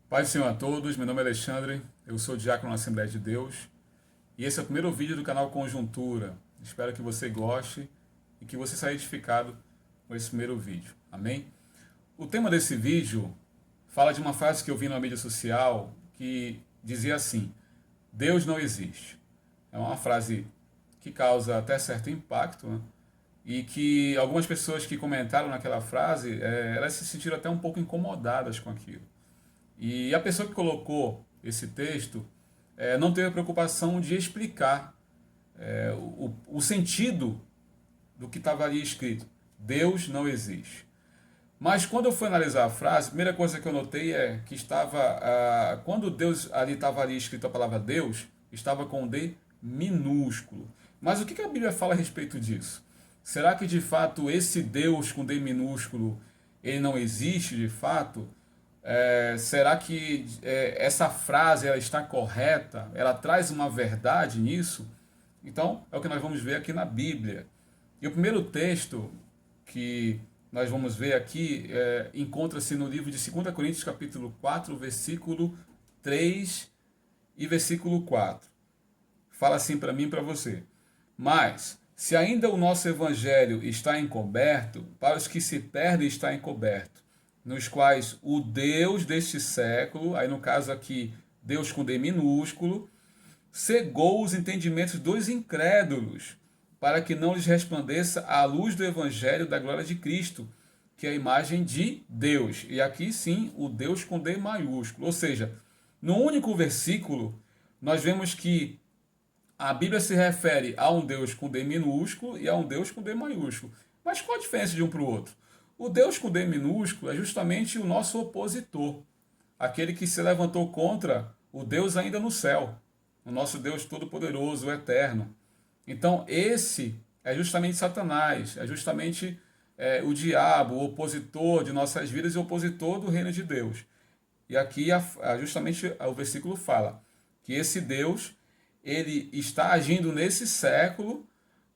Paz do Senhor a todos, meu nome é Alexandre, eu sou diácono na Assembleia de Deus e esse é o primeiro vídeo do canal Conjuntura. Espero que você goste e que você saia edificado com esse primeiro vídeo, amém? O tema desse vídeo fala de uma frase que eu vi na mídia social que dizia assim: Deus não existe. É uma frase que causa até certo impacto, né? E que algumas pessoas que comentaram naquela frase, elas se sentiram até um pouco incomodadas com aquilo. E a pessoa que colocou esse texto não teve a preocupação de explicar o sentido do que estava ali escrito. Deus não existe. Mas quando eu fui analisar a frase, a primeira coisa que eu notei é que quando Deus ali estava ali escrito a palavra Deus, estava com D minúsculo. Mas o que a Bíblia fala a respeito disso? Será que de fato esse Deus com D minúsculo ele não existe de fato? Será que essa frase ela está correta? Ela traz uma verdade nisso? Então, é o que nós vamos ver aqui na Bíblia. E o primeiro texto que nós vamos ver aqui encontra-se no livro de 2 Coríntios, capítulo 4, versículo 3 e versículo 4. Fala assim para mim e para você. Mas, se ainda o nosso evangelho está encoberto, para os que se perdem está encoberto, nos quais o Deus deste século, aí no caso aqui, Deus com D minúsculo, cegou os entendimentos dos incrédulos, para que não lhes resplandeça a luz do evangelho da glória de Cristo, que é a imagem de Deus. E aqui sim, o Deus com D maiúsculo. Ou seja, no único versículo, nós vemos que a Bíblia se refere a um Deus com D minúsculo e a um Deus com D maiúsculo. Mas qual a diferença de um para o outro? O Deus com D minúsculo é justamente o nosso opositor, aquele que se levantou contra o Deus ainda no céu, o nosso Deus todo-poderoso, o eterno. Então, esse é justamente Satanás, é justamente o diabo, o opositor de nossas vidas e o opositor do reino de Deus. E aqui justamente o versículo fala que esse Deus ele está agindo nesse século,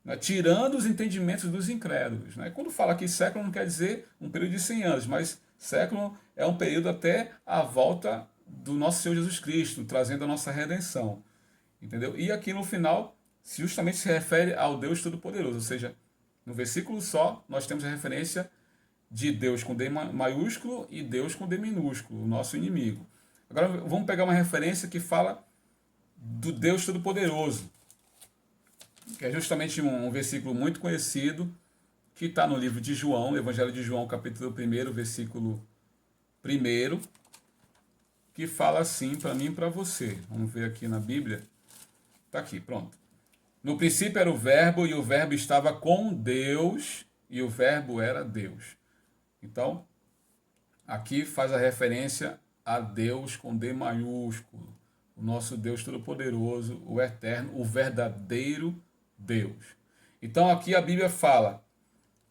né, tirando os entendimentos dos incrédulos. Né? Quando fala aqui século não quer dizer um período de 100 anos, mas século é um período até a volta do nosso Senhor Jesus Cristo, trazendo a nossa redenção. Entendeu? E aqui no final, justamente se refere ao Deus Todo-Poderoso, ou seja, no versículo só, nós temos a referência de Deus com D maiúsculo e Deus com D minúsculo, o nosso inimigo. Agora vamos pegar uma referência que fala do Deus Todo-Poderoso, que é justamente um versículo muito conhecido, que está no livro de João, Evangelho de João, capítulo 1, versículo 1, que fala assim para mim e para você. Vamos ver aqui na Bíblia. Está aqui, pronto. No princípio era o verbo, e o verbo estava com Deus, e o verbo era Deus. Então, aqui faz a referência a Deus com D maiúsculo, o nosso Deus Todo-Poderoso, o eterno, o verdadeiro Deus. Então aqui a Bíblia fala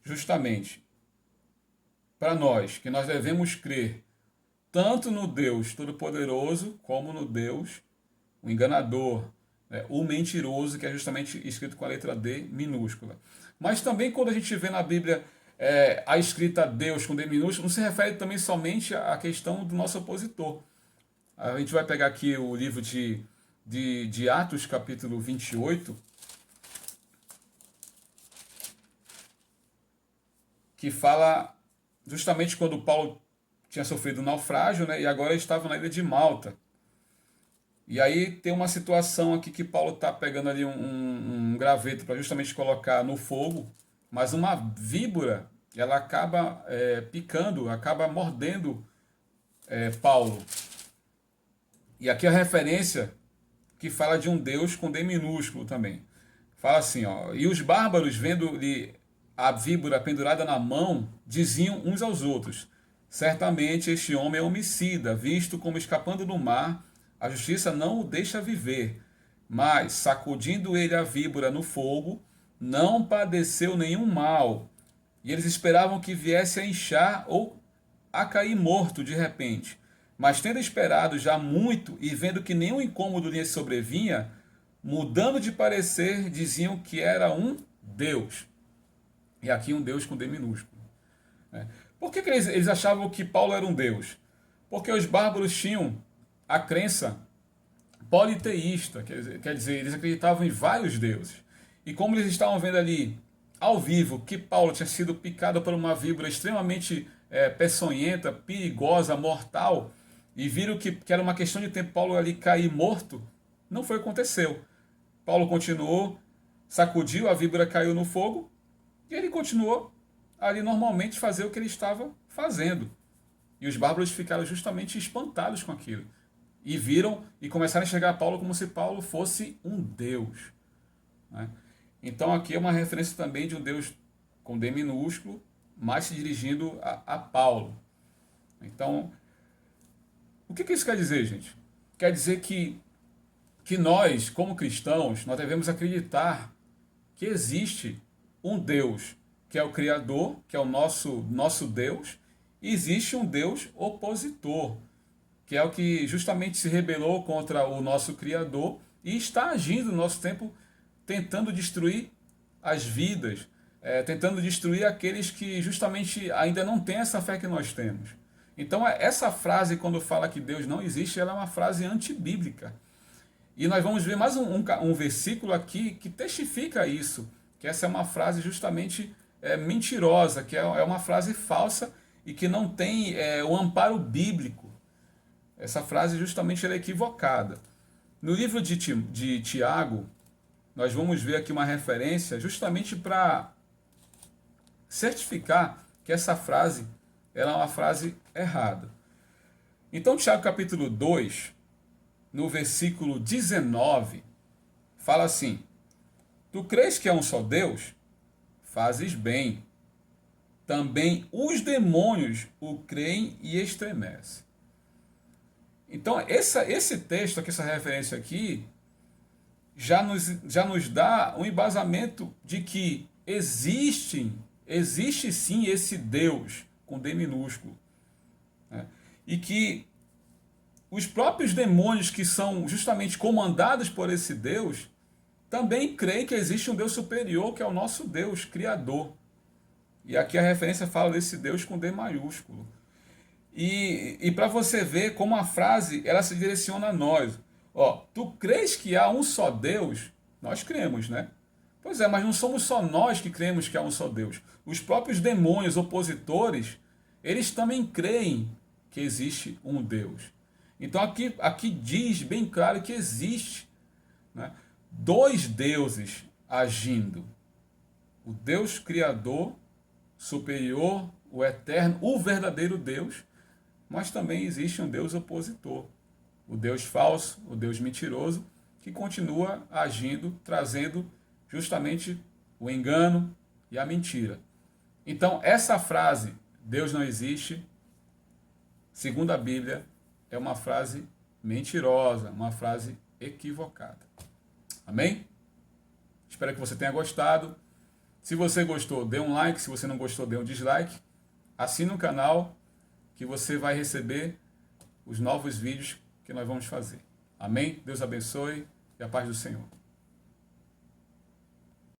justamente para nós que nós devemos crer tanto no Deus Todo-Poderoso como no Deus, o enganador, né, o mentiroso, que é justamente escrito com a letra D minúscula. Mas também quando a gente vê na Bíblia a escrita Deus com D minúsculo, não se refere também somente à questão do nosso opositor. A gente vai pegar aqui o livro de Atos, capítulo 28, que fala justamente quando Paulo tinha sofrido um naufrágio, né, e agora estava na ilha de Malta. E aí tem uma situação aqui que Paulo está pegando ali um graveto para justamente colocar no fogo, mas uma víbora, ela acaba picando, acaba mordendo Paulo. E aqui a referência que fala de um Deus com D minúsculo também. Fala assim, ó, e os bárbaros, vendo-lhe a víbora pendurada na mão, diziam uns aos outros: certamente este homem é homicida, visto como escapando do mar, a justiça não o deixa viver. Mas, sacudindo ele a víbora no fogo, não padeceu nenhum mal. E eles esperavam que viesse a inchar ou a cair morto de repente. Mas tendo esperado já muito e vendo que nenhum incômodo lhe sobrevinha, mudando de parecer, diziam que era um Deus. E aqui um Deus com D minúsculo. Por que eles achavam que Paulo era um Deus? Porque os bárbaros tinham a crença politeísta, quer dizer, eles acreditavam em vários deuses. E como eles estavam vendo ali, ao vivo, que Paulo tinha sido picado por uma víbora extremamente peçonhenta, perigosa, mortal, e viram que era uma questão de tempo Paulo ali cair morto, não foi o que aconteceu. Paulo continuou, sacudiu, a víbora caiu no fogo, e ele continuou ali normalmente fazer o que ele estava fazendo. E os bárbaros ficaram justamente espantados com aquilo. E viram e começaram a enxergar Paulo como se Paulo fosse um Deus. Né? Então aqui é uma referência também de um Deus com D minúsculo, mas se dirigindo a Paulo. Então, o que isso quer dizer, gente? Quer dizer que nós, como cristãos, nós devemos acreditar que existe um Deus, que é o Criador, que é o nosso Deus, e existe um Deus opositor, que é o que justamente se rebelou contra o nosso Criador e está agindo no nosso tempo, tentando destruir as vidas, tentando destruir aqueles que justamente ainda não têm essa fé que nós temos. Então, essa frase, quando fala que Deus não existe, ela é uma frase antibíblica. E nós vamos ver mais um versículo aqui que testifica isso, que essa é uma frase justamente mentirosa, que é uma frase falsa e que não tem o amparo bíblico. Essa frase justamente é equivocada. No livro de Tiago, nós vamos ver aqui uma referência justamente para certificar que essa frase ela é uma frase errada. Então, Tiago capítulo 2, no versículo 19, fala assim: Tu crês que é um só Deus? Fazes bem. Também os demônios o creem e estremecem. Então, esse texto, aqui, essa referência aqui, já nos dá um embasamento de que existe sim esse Deus, com D minúsculo. Né? E que os próprios demônios que são justamente comandados por esse Deus, também creem que existe um Deus superior, que é o nosso Deus, Criador. E aqui a referência fala desse Deus com D maiúsculo. E para você ver como a frase ela se direciona a nós. Ó, tu crês que há um só Deus? Nós cremos, né? Pois é, mas não somos só nós que cremos que há um só Deus. Os próprios demônios opositores, eles também creem que existe um Deus. Então aqui diz bem claro que existe, né, dois deuses agindo. O Deus Criador, superior, o eterno, o verdadeiro Deus, mas também existe um Deus opositor. O Deus falso, o Deus mentiroso, que continua agindo, trazendo justamente o engano e a mentira. Então, essa frase, Deus não existe, segundo a Bíblia, é uma frase mentirosa, uma frase equivocada. Amém? Espero que você tenha gostado. Se você gostou, dê um like. Se você não gostou, dê um dislike. Assine o canal que você vai receber os novos vídeos que nós vamos fazer. Amém? Deus abençoe e a paz do Senhor.